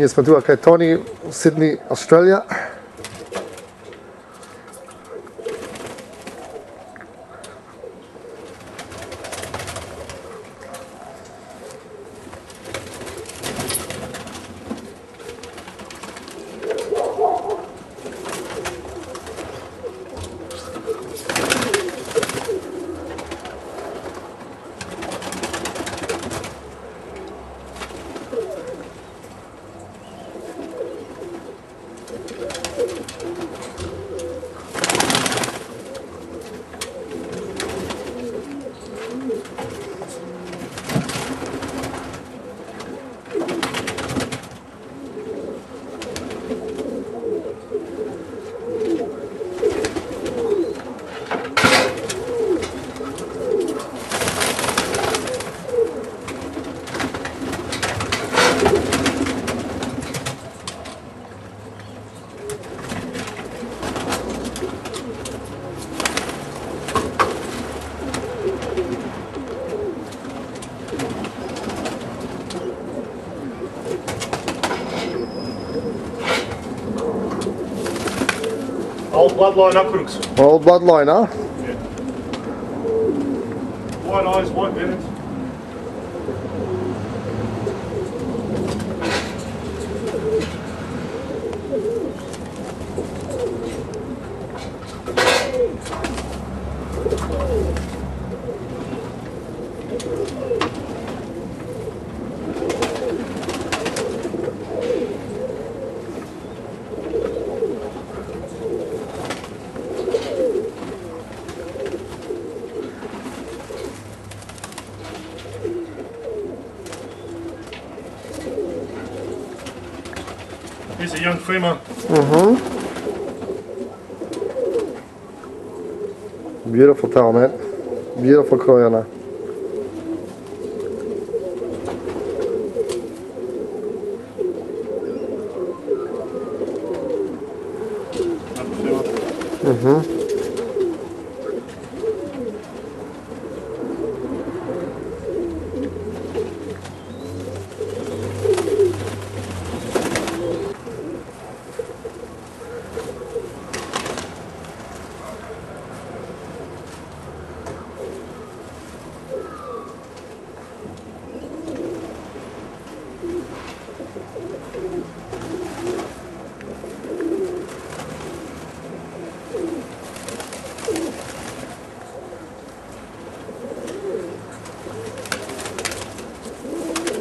Mi smo tu kaj Tony u Sydney, Australija. Old bloodline aqueducts. Old bloodline, huh? Yeah. White eyes, white bennets. Here's a young female. Beautiful tail, man. Beautiful Koyana.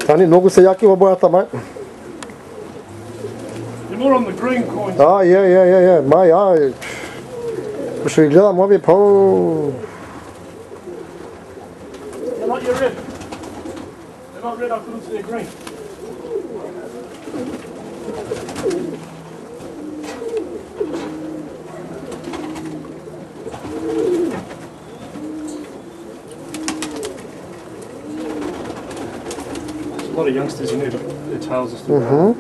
Tani, mnogo se jakima bojata, mate. You're more on the green coins. A, je. Ma, ja. Pošto ih gledam ovdje, pa... They're not your red. They're not red aqueducts, they're green. There's a lot of youngsters in here, but their tails are still brown.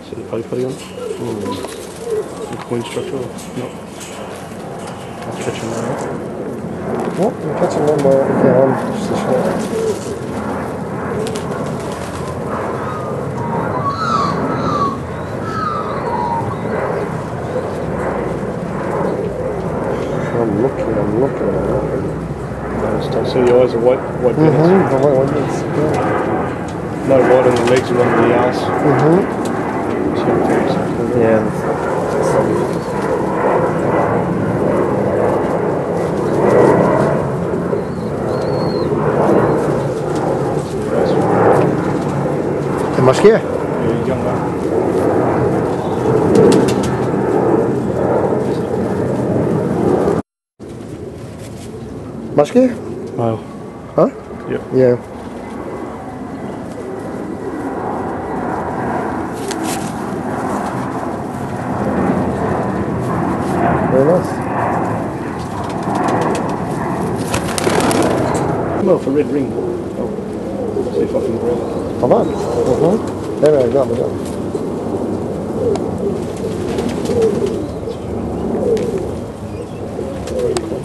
See the putty on? The coin structure? No. I'll catch him now. Oh, you're catching one more. Yeah, I'm just a short. I'm looking. Just don't see the eyes are white bennets. The white ones. No white on the legs and on the arse. Yeah. Masz je? Young man. Masz je? Male. Huh? Yep. Yeah. Very nice. a red ring. I'll see if I can grab it. Come on. There we go.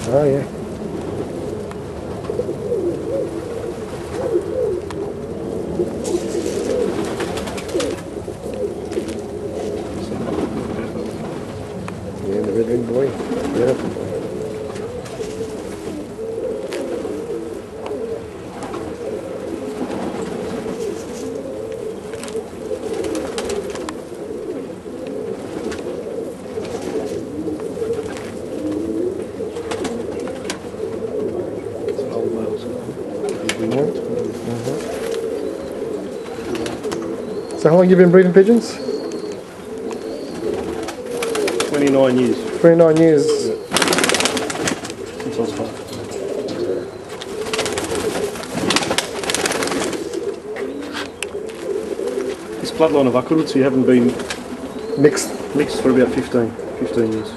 Oh yeah. Yeah, the red ring boy. Beautiful boy. It's an old male. So how long you been breeding pigeons? 29 years 29 years. since I was 5. This bloodline of Akurutsu haven't been Mixed. mixed for about 15 years.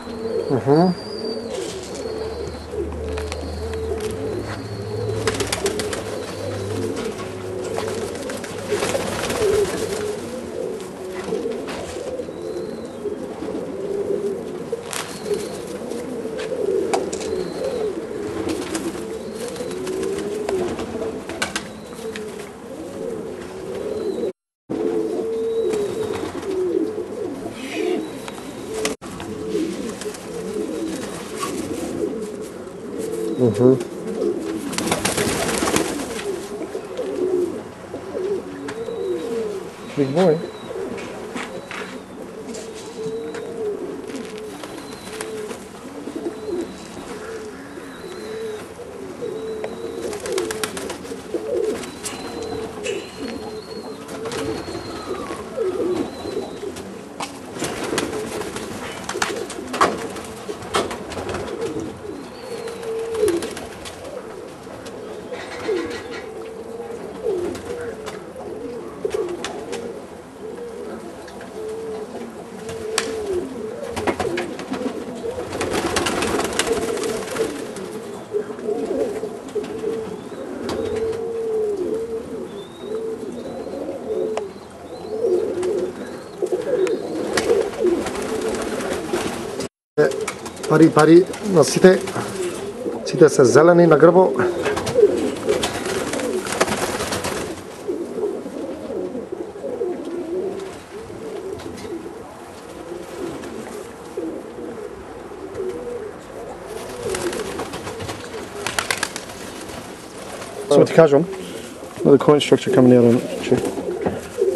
Big boy. Pari nosite se zeleni na grbo. So what ti kažem? Another coin structure coming out on it. Check.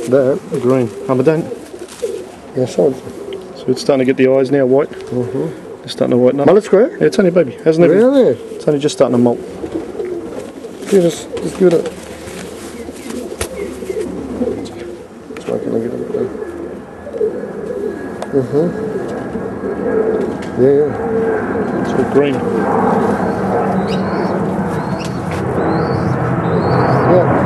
There. Green. But don't. Yeah, so. So it's starting to get the eyes now white. It's starting to whiten up. Mullet square? Yeah, it's only a baby. Hasn't even. Really? It's only just starting to molt. Just give it a... So I can get it there. Yeah. It's all green. Yeah.